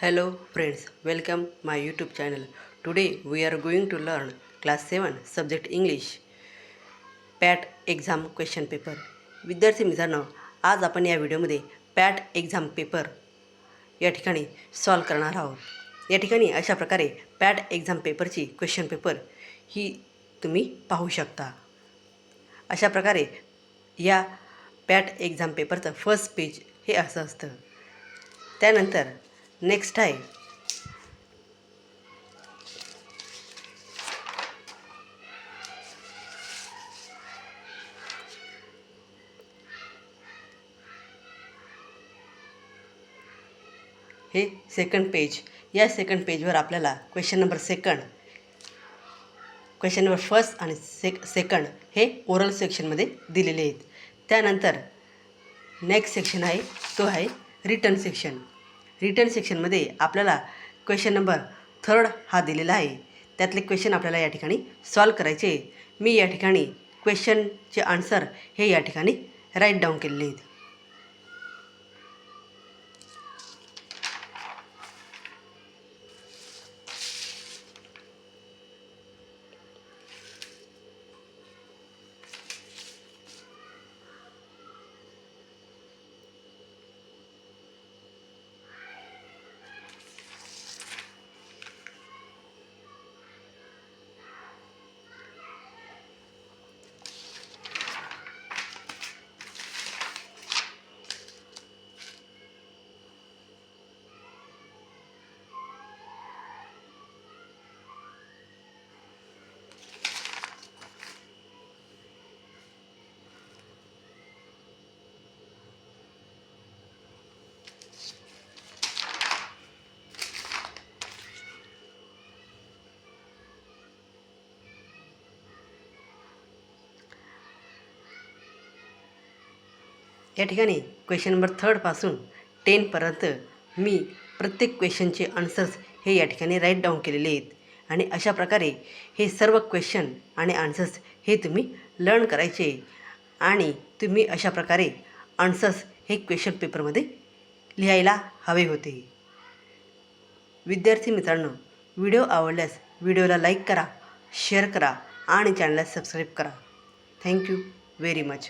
Hello friends, welcome my YouTube channel. Today we are going to learn class 7 subject English Pat exam question paper. विद्यार्थी मित्रांनो, आज आपण या व्हिडिओमध्ये पॅट exam paper या ठिकाणी सॉल्व करणार आहोत. या ठिकाणी अशा प्रकारे पॅट एक्झाम पेपरची क्वेश्चन पेपर ही तुम्ही पाहू शकता. अशा प्रकारे या पॅट एक्झाम पेपरचं फर्स्ट पेज हे असं असतं. त्यानंतर नेक्स्ट आहे हे सेकंड पेज. या सेकंड पेजवर आपल्याला क्वेश्चन नंबर फर्स्ट आणि सेकंड हे ओरल सेक्शनमध्ये दिलेले आहेत. त्यानंतर नेक्स्ट सेक्शन आहे तो आहे रिटर्न सेक्शन. रिटर्न सेक्शनमध्ये आपल्याला क्वेश्चन नंबर थर्ड हा दिलेला आहे. त्यातले क्वेश्चन आपल्याला या ठिकाणी सॉल्व करायचे. मी या ठिकाणी क्वेश्चनचे आन्सर हे या ठिकाणी राईट डाऊन केलेले आहेत. या ठिकाणी क्वेश्चन नंबर थर्डपासून 10पर्यंत मी प्रत्येक क्वेश्चनचे आन्सर्स हे या ठिकाणी राईट डाऊन केलेले आहेत. आणि अशा प्रकारे हे सर्व क्वेश्चन आणि आन्सर्स हे तुम्ही लर्न करायचे आणि तुम्ही अशा प्रकारे आन्सर्स हे क्वेश्चन पेपरमध्ये लिहायला हवे होते. विद्यार्थी मित्रांनो, व्हिडिओ आवडल्यास व्हिडिओला लाईक करा, शेअर करा आणि चॅनलला सबस्क्राईब करा. Thank you very much.